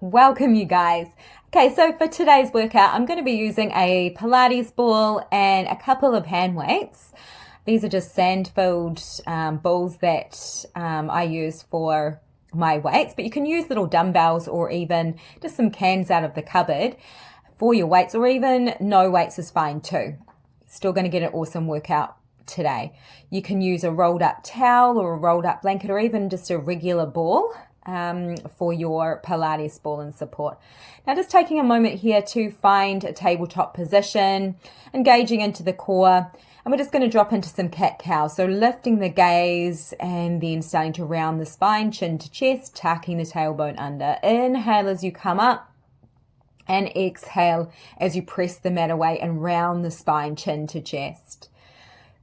Welcome you guys. Okay, so for today's workout, I'm going to be using a Pilates ball and a couple of hand weights. These are just sand-filled balls that I use for my weights, but you can use little dumbbells or even just some cans out of the cupboard for your weights, or even no weights is fine too. Still going to get an awesome workout today. You can use a rolled up towel or a rolled up blanket or even just a regular ball for your Pilates ball and support. Now just taking a moment here to find a tabletop position, engaging into the core, and we're just going to drop into some cat-cow. So lifting the gaze and then starting to round the spine, chin to chest, tucking the tailbone under. Inhale as you come up and exhale as you press the mat away and round the spine, chin to chest.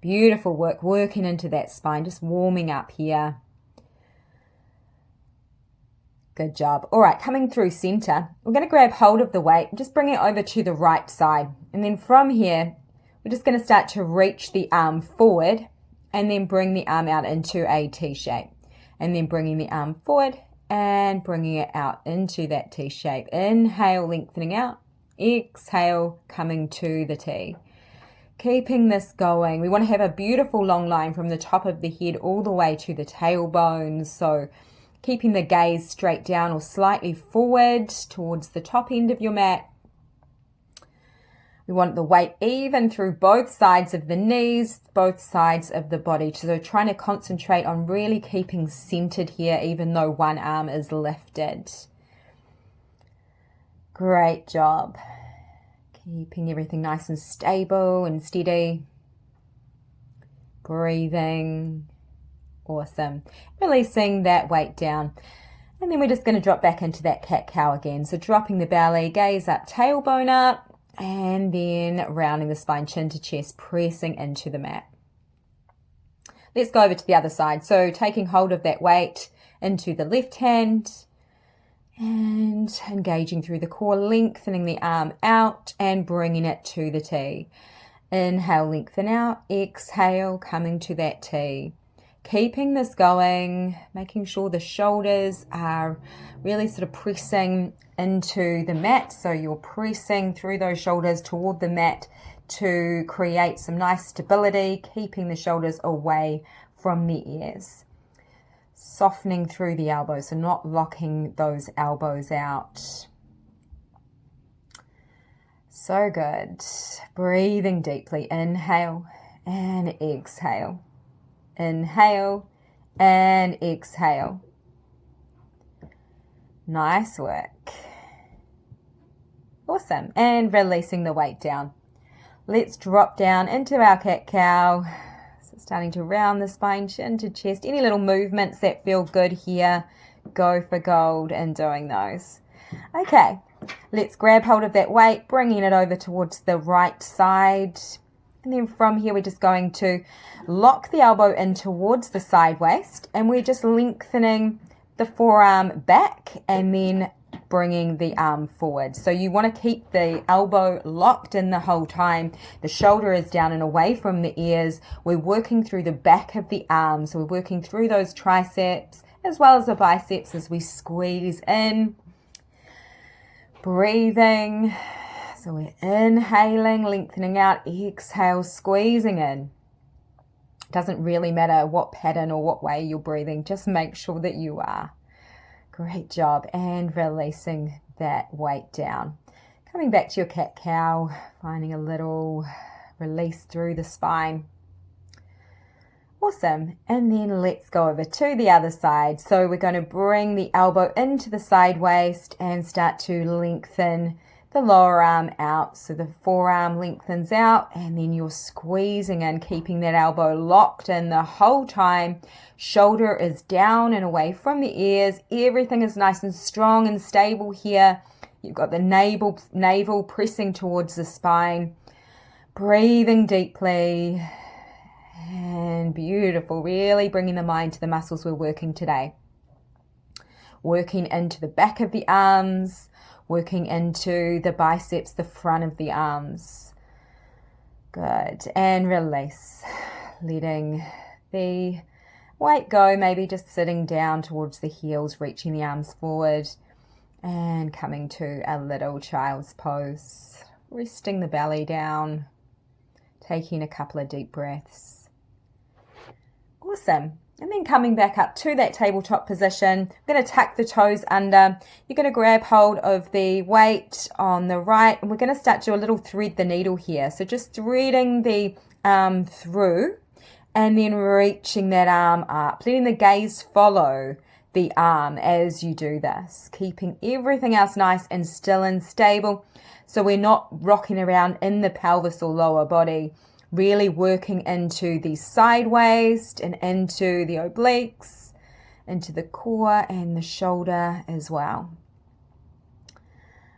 Beautiful work, working into that spine, just warming up here. Good job. All right, coming through center, we're going to grab hold of the weight and just bring it over to the right side. And then from here, we're just going to start to reach the arm forward and then bring the arm out into a T shape. And then bringing the arm forward and bringing it out into that T shape. Inhale, lengthening out. Exhale, coming to the T. Keeping this going. We want to have a beautiful long line from the top of the head all the way to the tailbone. So keeping the gaze straight down or slightly forward towards the top end of your mat. We want the weight even through both sides of the knees, both sides of the body. So trying to concentrate on really keeping centered here, even though one arm is lifted. Great job. Keeping everything nice and stable and steady. Breathing. Awesome. Releasing that weight down. And then we're just going to drop back into that cat-cow again. So dropping the belly, gaze up, tailbone up, and then rounding the spine, chin to chest, pressing into the mat. Let's go over to the other side. So taking hold of that weight into the left hand and engaging through the core, lengthening the arm out and bringing it to the T. Inhale, lengthen out. Exhale, coming to that T. Keeping this going, making sure the shoulders are really sort of pressing into the mat. So you're pressing through those shoulders toward the mat to create some nice stability, keeping the shoulders away from the ears. Softening through the elbows, so not locking those elbows out. So good. Breathing deeply. Inhale and exhale. Inhale and exhale. Nice work. Awesome. And releasing the weight down. Let's drop down into our cat-cow. So starting to round the spine, chin to chest. Any little movements that feel good here, go for gold in doing those. Okay, let's grab hold of that weight, bringing it over towards the right side. And then from here, we're just going to lock the elbow in towards the side waist, and we're just lengthening the forearm back and then bringing the arm forward. So you want to keep the elbow locked in the whole time. The shoulder is down and away from the ears. We're working through the back of the arm. So we're working through those triceps as well as the biceps as we squeeze in. Breathing. So we're inhaling, lengthening out, exhale, squeezing in. Doesn't really matter what pattern or what way you're breathing, just make sure that you are. Great job. And releasing that weight down. Coming back to your cat-cow, finding a little release through the spine. Awesome. And then let's go over to the other side. So we're going to bring the elbow into the side waist and start to lengthen the lower arm out. So the forearm lengthens out and then you're squeezing in, keeping that elbow locked in the whole time. Shoulder is down and away from the ears. Everything is nice and strong and stable here. You've got the navel pressing towards the spine. Breathing deeply and beautiful. Really bringing the mind to the muscles we're working today. Working into the back of the arms. Working into the biceps, the front of the arms. Good. And release. Letting the weight go, maybe just sitting down towards the heels, reaching the arms forward. And coming to a little child's pose, resting the belly down, taking a couple of deep breaths. Awesome. And then coming back up to that tabletop position, I'm going to tuck the toes under. You're going to grab hold of the weight on the right, and we're going to start to do a little thread the needle here. So just threading the arm through and then reaching that arm up, letting the gaze follow the arm as you do this, keeping everything else nice and still and stable so we're not rocking around in the pelvis or lower body. Really working into the side waist and into the obliques, into the core and the shoulder as well.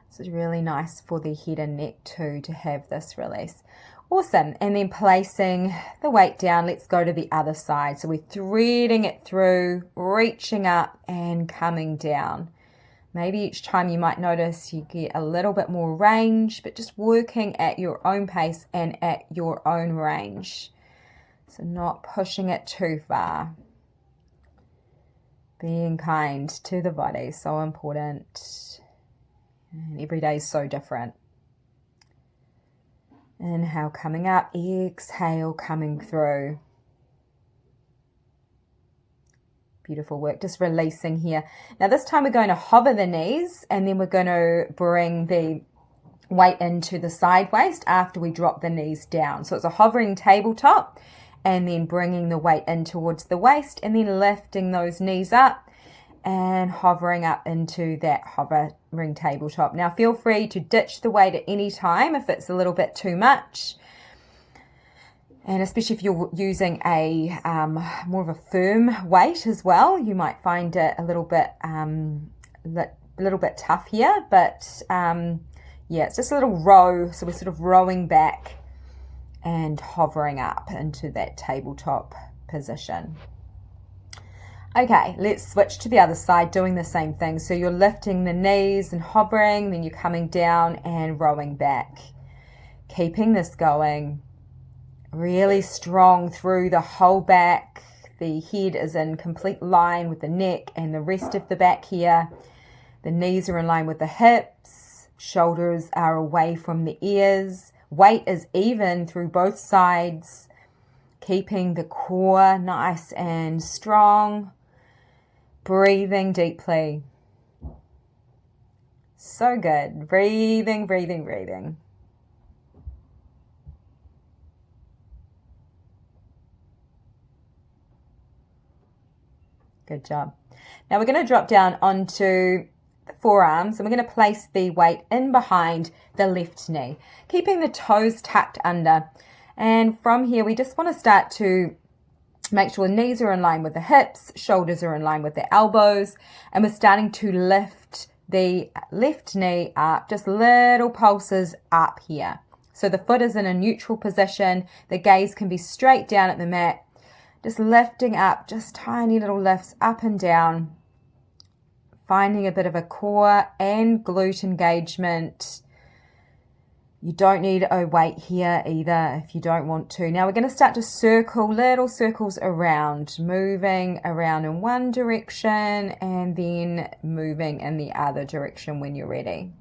This is really nice for the head and neck too, to have this release. Awesome. And then placing the weight down, let's go to the other side. So we're threading it through, reaching up and coming down. Maybe each time you might notice you get a little bit more range, but just working at your own pace and at your own range. So not pushing it too far. Being kind to the body, so important. And every day is so different. Inhale, coming up. Exhale, coming through. Beautiful work, just releasing here. Now this time we're going to hover the knees and then we're going to bring the weight into the side waist after we drop the knees down. So it's a hovering tabletop and then bringing the weight in towards the waist and then lifting those knees up and hovering up into that hovering tabletop. Now feel free to ditch the weight at any time if it's a little bit too much. And especially if you're using a more of a firm weight as well, you might find it a little bit tough here. But yeah, it's just a little row. So we're sort of rowing back and hovering up into that tabletop position. Okay, let's switch to the other side, doing the same thing. So you're lifting the knees and hovering, then you're coming down and rowing back. Keeping this going. Really strong through the whole back. The head is in complete line with the neck and the rest of the back here. The knees are in line with the hips. Shoulders are away from the ears. Weight is even through both sides. Keeping the core nice and strong. Breathing deeply. So good. Breathing, breathing, breathing. Good job. Now we're going to drop down onto the forearms and we're going to place the weight in behind the left knee, keeping the toes tucked under. And from here, we just want to start to make sure the knees are in line with the hips, shoulders are in line with the elbows, and we're starting to lift the left knee up, just little pulses up here. So the foot is in a neutral position. The gaze can be straight down at the mat. Just lifting up, just tiny little lifts up and down. Finding a bit of a core and glute engagement. You don't need a weight here either if you don't want to. Now we're going to start to circle, little circles around, moving around in one direction and then moving in the other direction when you're ready.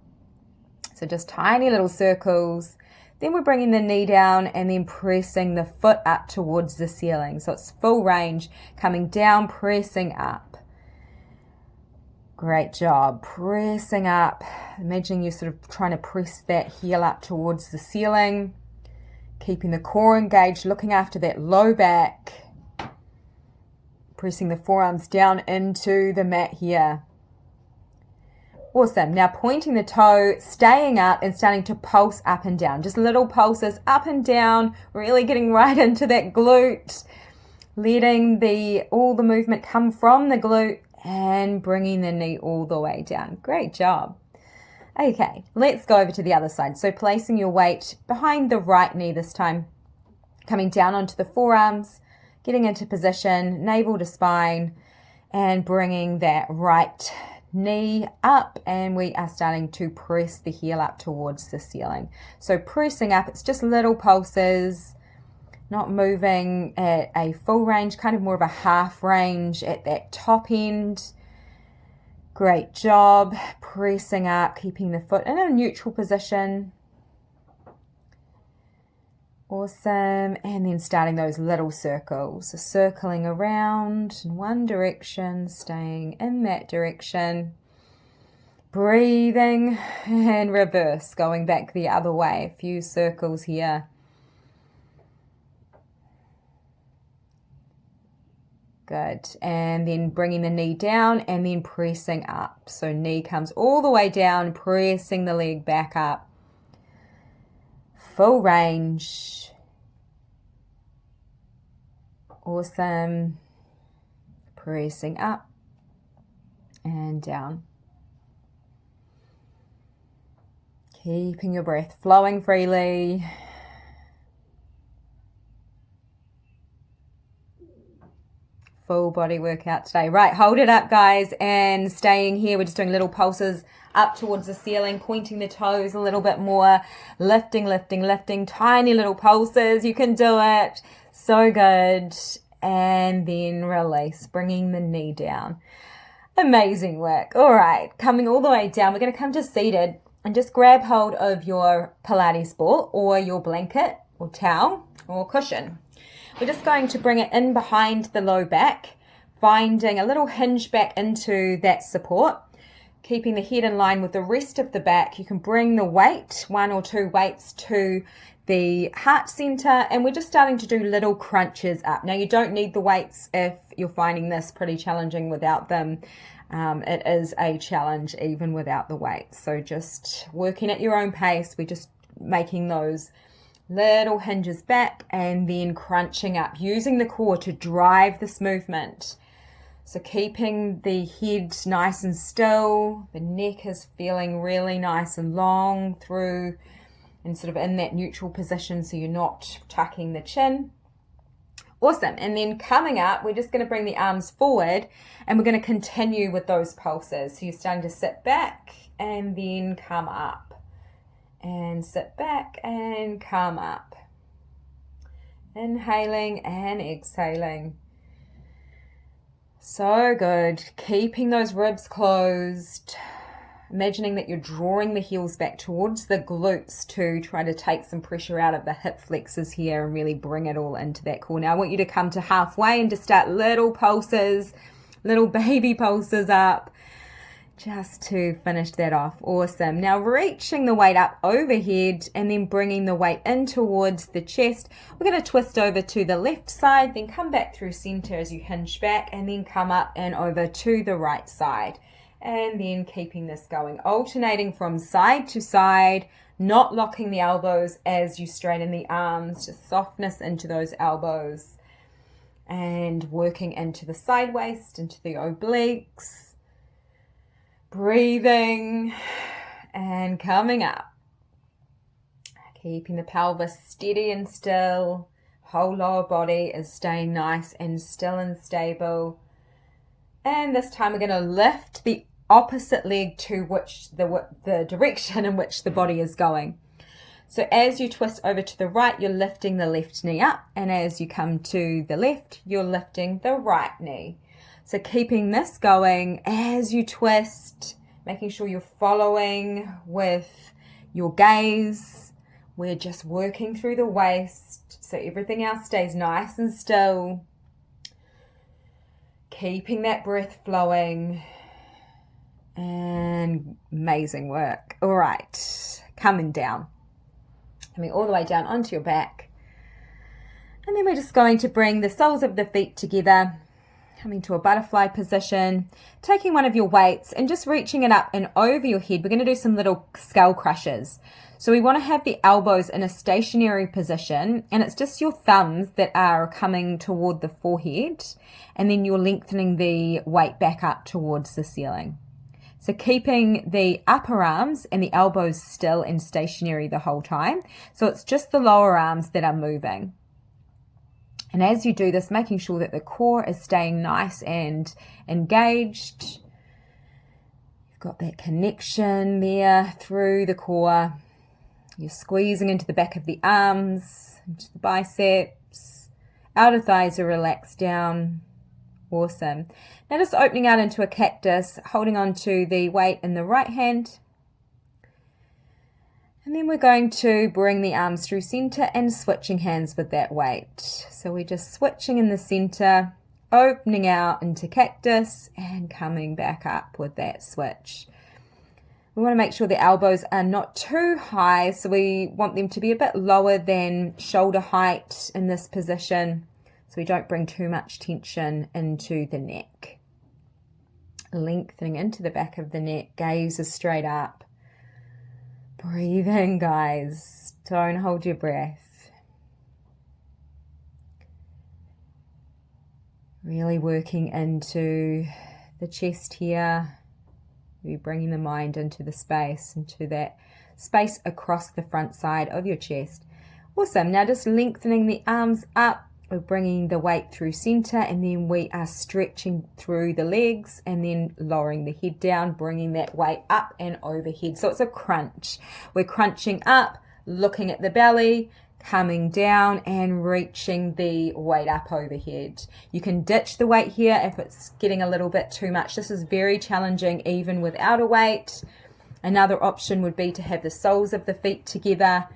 So just tiny little circles. Then we're bringing the knee down and then pressing the foot up towards the ceiling. So it's full range, coming down, pressing up. Great job. Pressing up. Imagine you're sort of trying to press that heel up towards the ceiling. Keeping the core engaged, looking after that low back. Pressing the forearms down into the mat here. Awesome. Now pointing the toe, staying up and starting to pulse up and down. Just little pulses up and down, really getting right into that glute. Letting all the movement come from the glute and bringing the knee all the way down. Great job. Okay, let's go over to the other side. So placing your weight behind the right knee this time. Coming down onto the forearms, getting into position, navel to spine, and bringing that right knee up, and we are starting to press the heel up towards the ceiling. So pressing up, it's just little pulses, not moving at a full range, kind of more of a half range at that top end. Great job. Pressing up, keeping the foot in a neutral position. Awesome. And then starting those little circles. So circling around in one direction, staying in that direction. Breathing and reverse, going back the other way. A few circles here. Good. And then bringing the knee down and then pressing up. So knee comes all the way down, pressing the leg back up. Full range. Awesome. Pressing up and down. Keeping your breath flowing freely. Full body workout today. Right, hold it up, guys, and staying here. We're just doing little pulses up towards the ceiling, pointing the toes a little bit more, lifting, lifting, lifting, tiny little pulses. You can do it. So good. And then release, bringing the knee down. Amazing work. All right, coming all the way down. We're going to come to seated and just grab hold of your Pilates ball or your blanket or towel or cushion. We're just going to bring it in behind the low back, finding a little hinge back into that support, keeping the head in line with the rest of the back. You can bring the weight, 1 or 2 weights, to the heart center, and we're just starting to do little crunches up. Now, you don't need the weights if you're finding this pretty challenging without them. It is a challenge even without the weights. So just working at your own pace. We're just making those little hinges back and then crunching up, using the core to drive this movement. So keeping the head nice and still, the neck is feeling really nice and long through and sort of in that neutral position so you're not tucking the chin. Awesome. And then coming up, we're just going to bring the arms forward and we're going to continue with those pulses. So you're starting to sit back and then come up. And sit back and come up. Inhaling and exhaling. So good. Keeping those ribs closed. Imagining that you're drawing the heels back towards the glutes to try to take some pressure out of the hip flexors here and really bring it all into that core. Now I want you to come to halfway and just start little pulses, little baby pulses up, just to finish that off. Awesome. Now reaching the weight up overhead and then bringing the weight in towards the chest. We're going to twist over to the left side, then come back through center as you hinge back, and then come up and over to the right side. And then keeping this going, alternating from side to side, not locking the elbows as you straighten the arms, just softness into those elbows and working into the side waist, into the obliques. Breathing and coming up. Keeping the pelvis steady and still. Whole lower body is staying nice and still and stable. And this time we're going to lift the opposite leg to which the direction in which the body is going. So as you twist over to the right, you're lifting the left knee up. And as you come to the left, you're lifting the right knee. So keeping this going as you twist, making sure you're following with your gaze. We're just working through the waist so everything else stays nice and still. Keeping that breath flowing. And amazing work. All right, coming down. Coming all the way down onto your back. And then we're just going to bring the soles of the feet together. Coming to a butterfly position, taking one of your weights and just reaching it up and over your head. We're going to do some little skull crushes. So we want to have the elbows in a stationary position, and it's just your thumbs that are coming toward the forehead, and then you're lengthening the weight back up towards the ceiling. So keeping the upper arms and the elbows still and stationary the whole time. So it's just the lower arms that are moving. And as you do this, making sure that the core is staying nice and engaged. You've got that connection there through the core. You're squeezing into the back of the arms, into the biceps. Outer thighs are relaxed down. Awesome. Now just opening out into a cactus, holding on to the weight in the right hand. And then we're going to bring the arms through center and switching hands with that weight. So we're just switching in the center, opening out into cactus and coming back up with that switch. We want to make sure the elbows are not too high, so we want them to be a bit lower than shoulder height in this position, so we don't bring too much tension into the neck. Lengthening into the back of the neck, gaze is straight up. Breathe in, guys. Don't hold your breath. Really working into the chest here. You're bringing the mind into the space, into that space across the front side of your chest. Awesome. Now just lengthening the arms up. We're bringing the weight through center, and then we are stretching through the legs and then lowering the head down, bringing that weight up and overhead. So it's a crunch. We're crunching up, looking at the belly, coming down and reaching the weight up overhead. You can ditch the weight here if it's getting a little bit too much. This is very challenging even without a weight. Another option would be to have the soles of the feet together.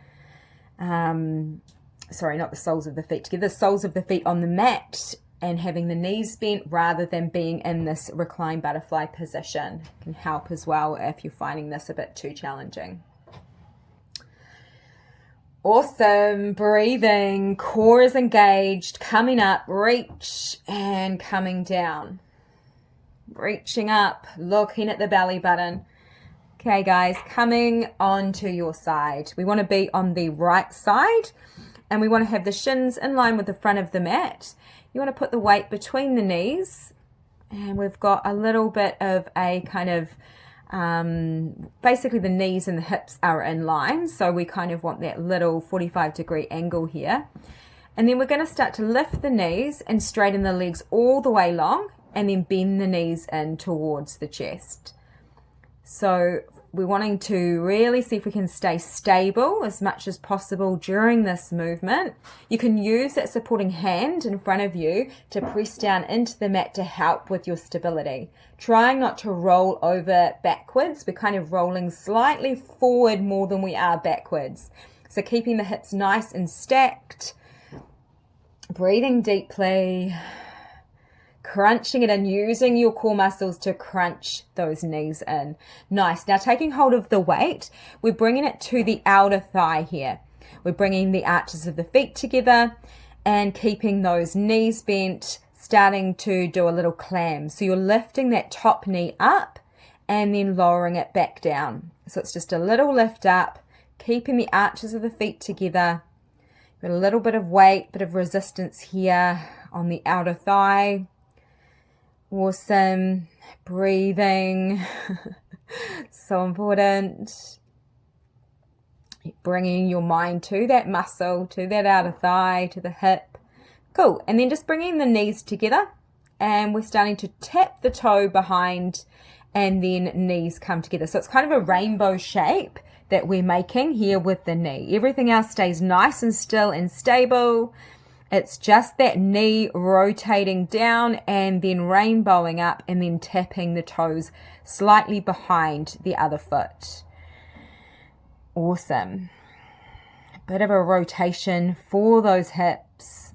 Sorry, not the soles of the feet together, the soles of the feet on the mat and having the knees bent rather than being in this reclined butterfly position. Can help as well if you're finding this a bit too challenging. Awesome. Breathing, core is engaged, coming up, reach and coming down. Reaching up, looking at the belly button. Okay, guys, coming onto your side. We want to be on the right side and we want to have the shins in line with the front of the mat. You want to put the weight between the knees, and we've got a little bit of a kind of basically the knees and the hips are in line, so we kind of want that little 45-degree angle here. And then we're going to start to lift the knees and straighten the legs all the way long, and then bend the knees in towards the chest. So we're wanting to really see if we can stay stable as much as possible during this movement. You can use that supporting hand in front of you to press down into the mat to help with your stability. Trying not to roll over backwards. We're kind of rolling slightly forward more than we are backwards. So keeping the hips nice and stacked. Breathing deeply. Crunching it in, using your core muscles to crunch those knees in. Nice. Now taking hold of the weight, we're bringing it to the outer thigh here. We're bringing the arches of the feet together and keeping those knees bent, starting to do a little clam. So you're lifting that top knee up and then lowering it back down. So it's just a little lift up, keeping the arches of the feet together. Got a little bit of weight, bit of resistance here on the outer thigh. Awesome. Breathing. So important. Bringing your mind to that muscle, to that outer thigh, to the hip. Cool. And then just bringing the knees together, and we're starting to tap the toe behind, and then knees come together. So it's kind of a rainbow shape that we're making here with the knee. Everything else stays nice and still and stable. It's just that knee rotating down and then rainbowing up and then tapping the toes slightly behind the other foot. Awesome. A bit of a rotation for those hips.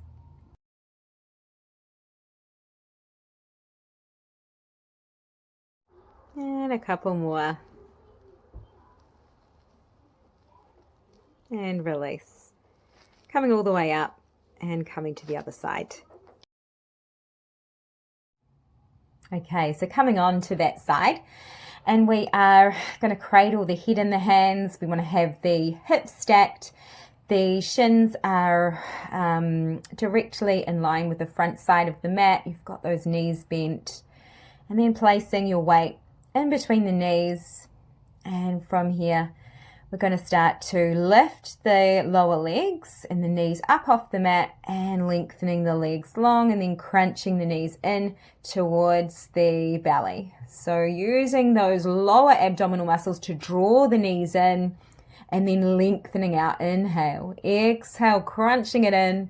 And a couple more. And release. Coming all the way up. And coming to the other side. Okay, so coming on to that side, and we are going to cradle the head in the hands. We want to have the hips stacked. The shins are directly in line with the front side of the mat. You've got those knees bent, and then placing your weight in between the knees, and from here we're going to start to lift the lower legs and the knees up off the mat and lengthening the legs long, and then crunching the knees in towards the belly. So using those lower abdominal muscles to draw the knees in and then lengthening out. Inhale, exhale, crunching it in,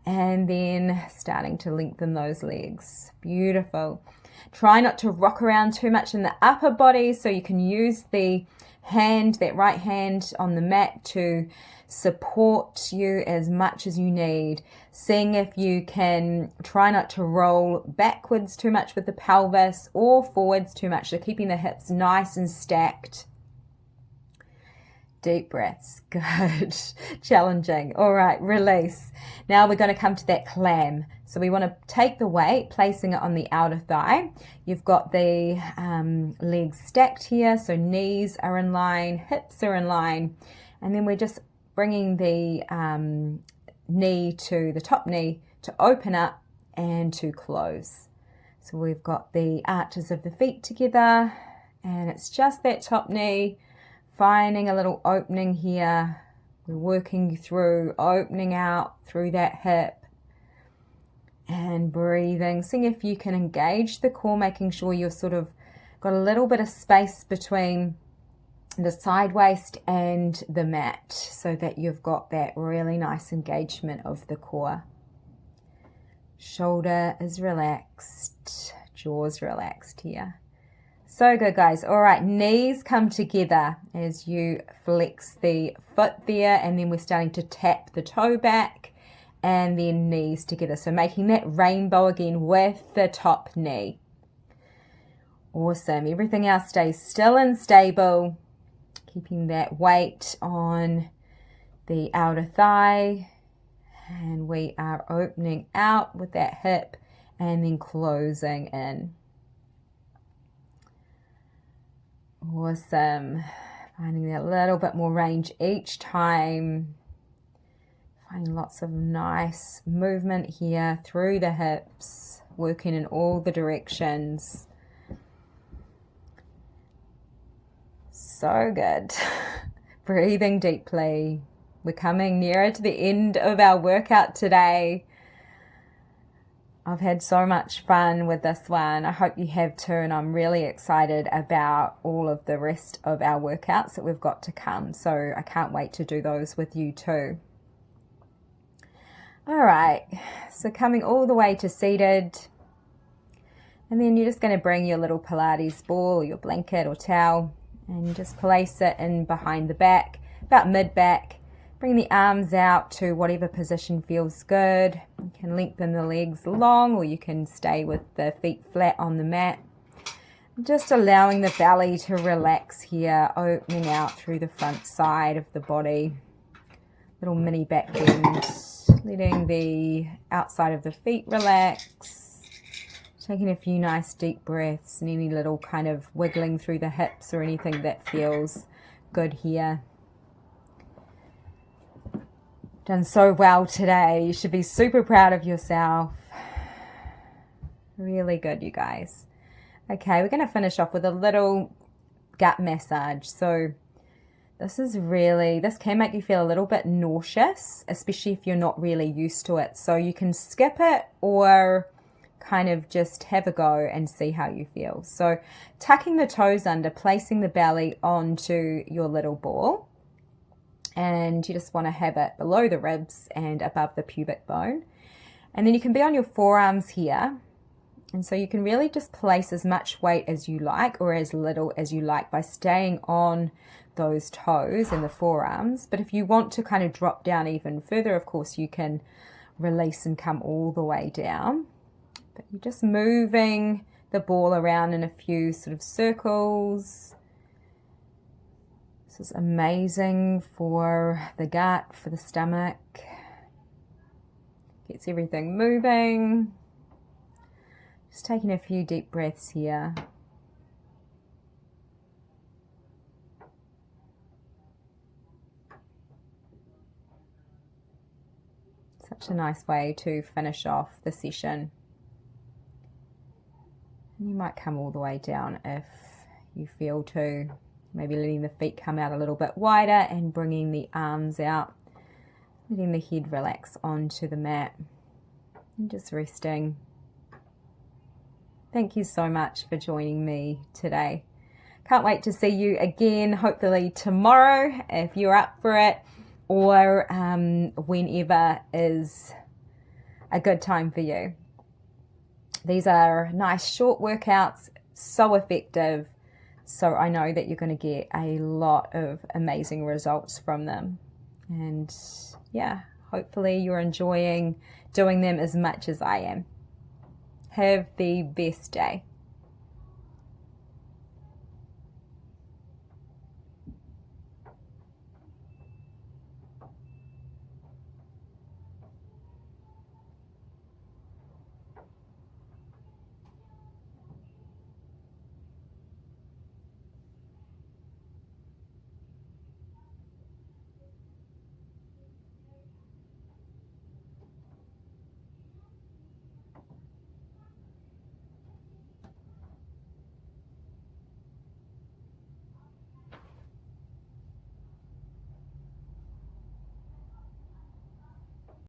and then starting to lengthen those legs. Beautiful. Try not to rock around too much in the upper body, so you can use the hand, that right hand on the mat, to support you as much as you need. Seeing if you can try not to roll backwards too much with the pelvis or forwards too much, so keeping the hips nice and stacked. Deep breaths. Good. Challenging. All right, release. Now we're going to come to that clam. So we want to take the weight, placing it on the outer thigh. You've got the legs stacked here, so knees are in line, hips are in line, and then we're just bringing the knee to the top knee to open up and to close. So we've got the arches of the feet together, and it's just that top knee, finding a little opening here. We're working through opening out through that hip and breathing. Seeing if you can engage the core, making sure you've sort of got a little bit of space between the side waist and the mat, so that you've got that really nice engagement of the core. Shoulder is relaxed, jaws relaxed here. So good, guys. All right, knees come together as you flex the foot there, and then we're starting to tap the toe back and then knees together. So making that rainbow again with the top knee. Awesome. Everything else stays still and stable, keeping that weight on the outer thigh, and we are opening out with that hip and then closing in. Awesome. Finding that little bit more range each time. Finding lots of nice movement here through the hips, working in all the directions. So good. Breathing deeply. We're coming nearer to the end of our workout today. I've had so much fun with this one. I hope you have too, and I'm really excited about all of the rest of our workouts that we've got to come. So I can't wait to do those with you too. All right, so coming all the way to seated, and then you're just going to bring your little Pilates ball or your blanket or towel and just place it in behind the back, about mid-back. Bring the arms out to whatever position feels good. You can lengthen the legs long, or you can stay with the feet flat on the mat. Just allowing the belly to relax here, opening out through the front side of the body. Little mini back bend, letting the outside of the feet relax. Taking a few nice deep breaths, and any little kind of wiggling through the hips or anything that feels good here. Done so well today. You should be super proud of yourself. Really good, you guys. Okay, we're going to finish off with a little gut massage. So this can make you feel a little bit nauseous, especially if you're not really used to it. So you can skip it or kind of just have a go and see how you feel. So tucking the toes under, placing the belly onto your little ball. And you just want to have it below the ribs and above the pubic bone. And then you can be on your forearms here. And so you can really just place as much weight as you like or as little as you like by staying on those toes and the forearms. But if you want to kind of drop down even further, of course, you can release and come all the way down. But you're just moving the ball around in a few sort of circles. This is amazing for the gut, for the stomach. Gets everything moving. Just taking a few deep breaths here. Such a nice way to finish off the session. And you might come all the way down if you feel to. Maybe letting the feet come out a little bit wider and bringing the arms out. Letting the head relax onto the mat. And just resting. Thank you so much for joining me today. Can't wait to see you again, hopefully tomorrow, if you're up for it, or whenever is a good time for you. These are nice short workouts, so effective. So I know that you're going to get a lot of amazing results from them. And yeah, hopefully you're enjoying doing them as much as I am. Have the best day.